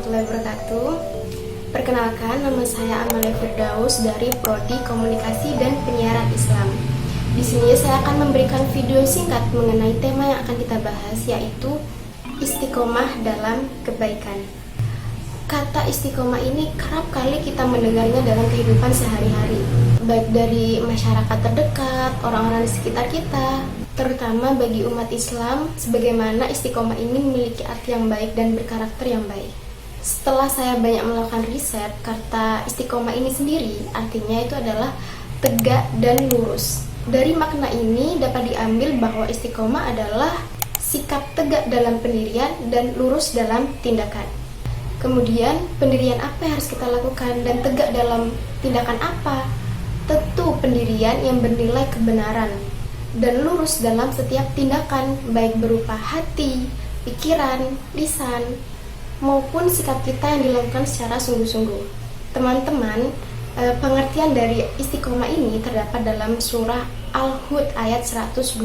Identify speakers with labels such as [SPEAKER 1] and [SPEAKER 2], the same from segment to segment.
[SPEAKER 1] warahmatullahi wabarakatuh. Perkenalkan, nama saya Amalia Firdaus dari Prodi Komunikasi dan Penyiaran Islam. Di sini saya akan memberikan video singkat mengenai tema yang akan kita bahas, yaitu istiqomah dalam kebaikan. Kata istiqomah ini kerap kali kita mendengarnya dalam kehidupan sehari-hari, baik dari masyarakat terdekat, orang-orang di sekitar kita, terutama bagi umat Islam, sebagaimana istiqomah ini memiliki arti yang baik dan berkarakter yang baik. Setelah saya banyak melakukan riset, kata istiqomah ini sendiri artinya itu adalah tegak dan lurus. Dari makna ini dapat diambil bahwa istiqomah adalah sikap tegak dalam pendirian dan lurus dalam tindakan. Kemudian, pendirian apa yang harus kita lakukan dan tegak dalam tindakan apa? Tentu pendirian yang bernilai kebenaran dan lurus dalam setiap tindakan, baik berupa hati, pikiran, lisan, maupun sikap kita yang dilakukan secara sungguh-sungguh. Teman-teman, pengertian dari istiqomah ini terdapat dalam surah Al-Hud ayat 112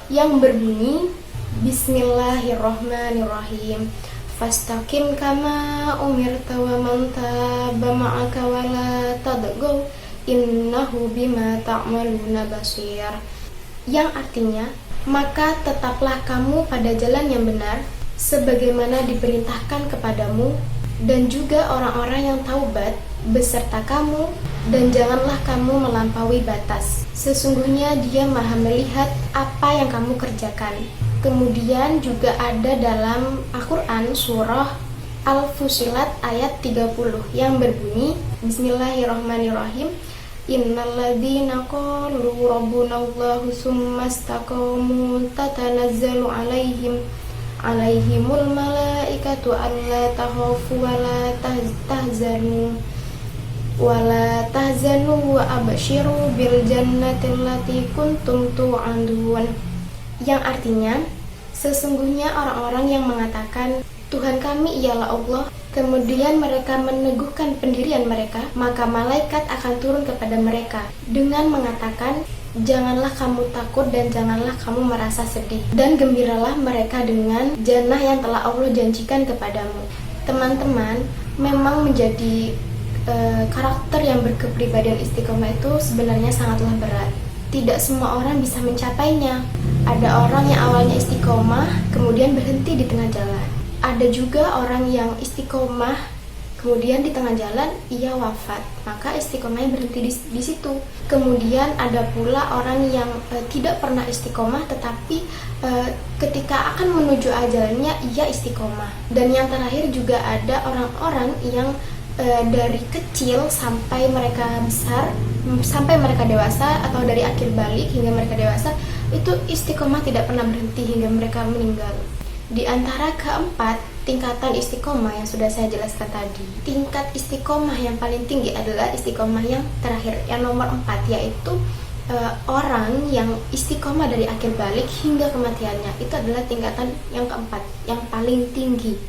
[SPEAKER 1] yang berbunyi, Bismillahirrahmanirrahim, Fastaqim kama umirta wa man taba ma'aka wa la tadghaw innahu bima ta'maluna basir. Yang artinya, maka tetaplah kamu pada jalan yang benar sebagaimana diperintahkan kepadamu, dan juga orang-orang yang taubat beserta kamu, dan janganlah kamu melampaui batas. Sesungguhnya Dia Maha melihat apa yang kamu kerjakan. Kemudian juga ada dalam Al-Quran surah Al-Fusilat ayat 30 yang berbunyi, Bismillahirrahmanirrahim, Innalladzina qalu rabbunallahu tsumma istaqamu tatanazzalu alaihimul malaikatu alla takhafu wa la tahzanu wa abshiru bil jannati allati kuntum tu'adun. Yang artinya, sesungguhnya orang-orang yang mengatakan Tuhan kami ialah Allah, kemudian mereka meneguhkan pendirian mereka, maka malaikat akan turun kepada mereka dengan mengatakan, janganlah kamu takut dan janganlah kamu merasa sedih, dan gembiralah mereka dengan jannah yang telah Allah janjikan kepadamu. Teman-teman, memang menjadi karakter yang berkepribadian istiqomah itu sebenarnya sangatlah berat. Tidak semua orang bisa mencapainya. Ada orang yang awalnya istiqomah kemudian berhenti di tengah jalan. Ada juga orang yang istiqomah kemudian di tengah jalan ia wafat, maka istiqomahnya berhenti di situ. Kemudian ada pula orang yang tidak pernah istiqomah, tetapi ketika akan menuju ajalnya ia istiqomah. Dan yang terakhir juga ada orang-orang yang dari kecil sampai mereka besar, sampai mereka dewasa, atau dari akhir balik hingga mereka dewasa, itu istiqomah tidak pernah berhenti hingga mereka meninggal. Di antara keempat tingkatan istiqomah yang sudah saya jelaskan tadi, tingkat istiqomah yang paling tinggi adalah istiqomah yang terakhir, yang nomor 4, yaitu orang yang istiqomah dari akhir balik hingga kematiannya. Itu adalah tingkatan yang keempat, yang paling tinggi.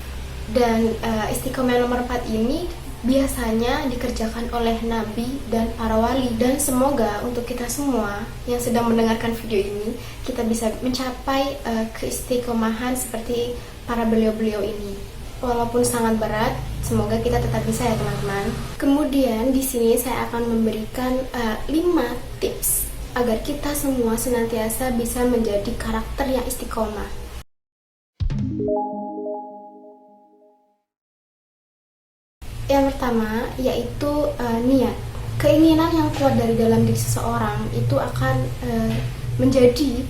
[SPEAKER 1] Dan istiqomah yang nomor 4 ini biasanya dikerjakan oleh nabi dan para wali. Dan semoga untuk kita semua yang sedang mendengarkan video ini, kita bisa mencapai keistiqomahan seperti para beliau-beliau ini. Walaupun sangat berat, semoga kita tetap bisa ya teman-teman. Kemudian di sini saya akan memberikan 5 tips agar kita semua senantiasa bisa menjadi karakter yang istiqomah. Yang pertama yaitu niat. Keinginan yang kuat dari dalam diri seseorang itu akan menjadi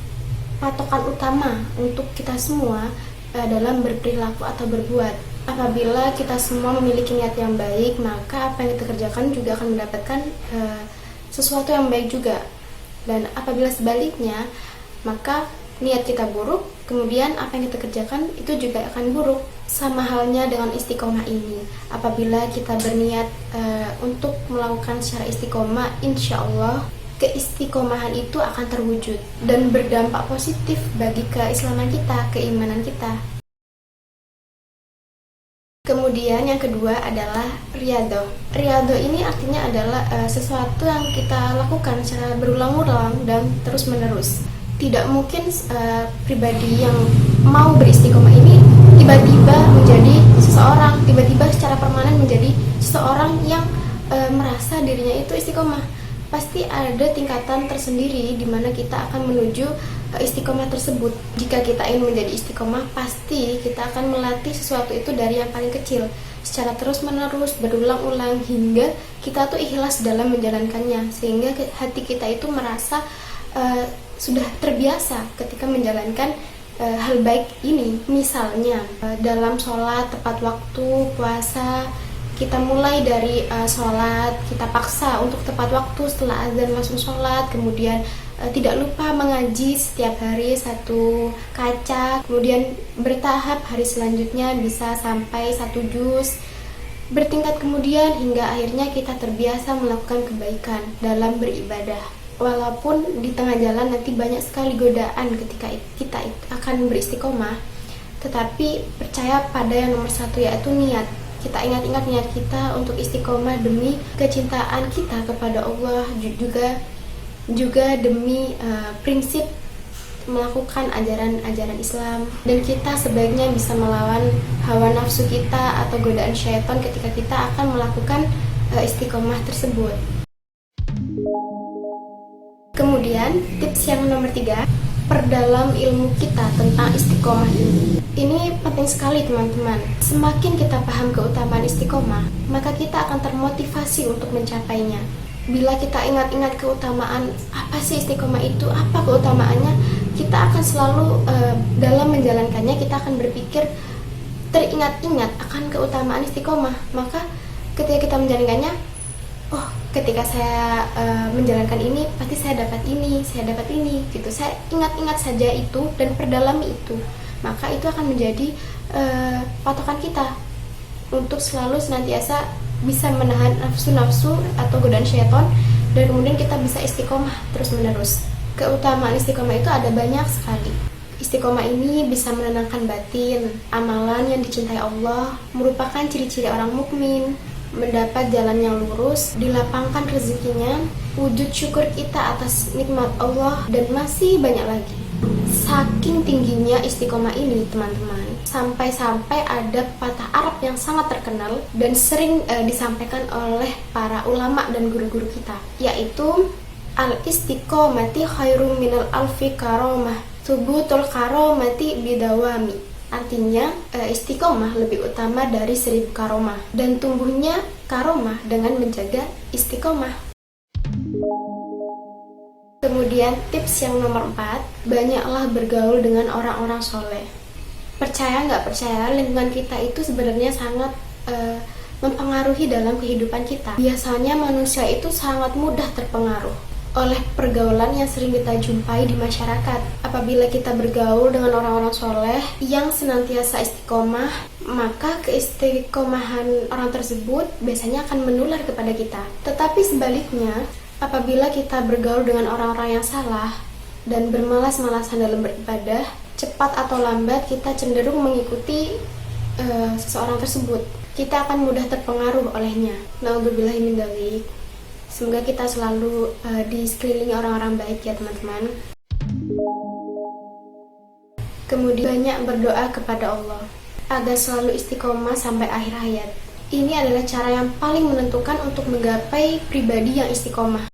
[SPEAKER 1] patokan utama untuk kita semua dalam berperilaku atau berbuat. Apabila kita semua memiliki niat yang baik, maka apa yang kita kerjakan juga akan mendapatkan sesuatu yang baik juga. Dan apabila sebaliknya, maka niat kita buruk, kemudian apa yang kita kerjakan itu juga akan buruk. Sama halnya dengan istiqomah ini. Apabila kita berniat untuk melakukan secara istiqomah, insya Allah keistiqomahan itu akan terwujud dan berdampak positif bagi keislaman kita, keimanan kita. Kemudian yang kedua adalah riyadhah. Riyadhah ini artinya adalah sesuatu yang kita lakukan secara berulang-ulang dan terus-menerus. Tidak mungkin pribadi yang mau beristiqomah ini tiba-tiba menjadi seseorang, tiba-tiba seseorang yang merasa dirinya itu istiqomah. Pasti ada tingkatan tersendiri di mana kita akan menuju istiqomah tersebut. Jika kita ingin menjadi istiqomah, pasti kita akan melatih sesuatu itu dari yang paling kecil secara terus-menerus, berulang-ulang, hingga kita tuh ikhlas dalam menjalankannya, sehingga hati kita itu merasa sudah terbiasa ketika menjalankan hal baik ini. Misalnya dalam sholat tepat waktu, puasa, kita mulai dari sholat, kita paksa untuk tepat waktu, setelah azan langsung sholat, kemudian tidak lupa mengaji setiap hari satu kaca, kemudian bertahap hari selanjutnya bisa sampai 1 juz, bertingkat kemudian hingga akhirnya kita terbiasa melakukan kebaikan dalam beribadah. Walaupun di tengah jalan nanti banyak sekali godaan ketika kita akan beristiqomah, tetapi percaya pada yang nomor satu, yaitu niat. Kita ingat-ingat niat kita untuk istiqomah demi kecintaan kita kepada Allah, juga demi prinsip melakukan ajaran-ajaran Islam, dan kita sebaiknya bisa melawan hawa nafsu kita atau godaan syaitan ketika kita akan melakukan istiqomah tersebut. Kemudian tips yang nomor 3, perdalam ilmu kita tentang istiqomah ini. Ini penting sekali teman-teman. Semakin kita paham keutamaan istiqomah, maka kita akan termotivasi untuk mencapainya. Bila kita ingat-ingat keutamaan apa sih istiqomah itu, apa keutamaannya, kita akan selalu dalam menjalankannya kita akan berpikir teringat-ingat akan keutamaan istiqomah. Maka ketika kita menjalankannya, oh ketika saya menjalankan ini pasti saya dapat ini gitu. Saya ingat-ingat saja itu dan perdalami itu, maka itu akan menjadi patokan kita untuk selalu senantiasa bisa menahan nafsu-nafsu atau godaan syaitan, dan kemudian kita bisa istiqomah terus-menerus. Keutamaan istiqomah itu ada banyak sekali. Istiqomah ini bisa menenangkan batin, amalan yang dicintai Allah, merupakan ciri-ciri orang mukmin, mendapat jalan yang lurus, dilapangkan rezekinya, wujud syukur kita atas nikmat Allah, dan masih banyak lagi. Saking tingginya istiqomah ini teman-teman, sampai-sampai ada pepatah Arab yang sangat terkenal dan sering disampaikan oleh para ulama dan guru-guru kita, yaitu al-istiqomati khairum minal alfi karomah, thubutul karomati bidawami. Artinya istiqomah lebih utama dari 1000 karomah, dan tumbuhnya karomah dengan menjaga istiqomah. Kemudian tips yang nomor 4, banyaklah bergaul dengan orang-orang soleh. Percaya nggak percaya, lingkungan kita itu sebenarnya sangat mempengaruhi dalam kehidupan kita. Biasanya manusia itu sangat mudah terpengaruh oleh pergaulan yang sering kita jumpai di masyarakat. Apabila kita bergaul dengan orang-orang soleh yang senantiasa istiqomah, maka keistiqomahan orang tersebut biasanya akan menular kepada kita. Tetapi sebaliknya, apabila kita bergaul dengan orang-orang yang salah dan bermalas-malasan dalam beribadah, cepat atau lambat kita cenderung mengikuti seseorang tersebut. Kita akan mudah terpengaruh olehnya. Na'udzubillahi min dzalik. Semoga kita selalu di sekelilingi orang-orang baik ya teman-teman. Kemudian banyak berdoa kepada Allah agar selalu istiqomah sampai akhir hayat. Ini adalah cara yang paling menentukan untuk menggapai pribadi yang istiqomah.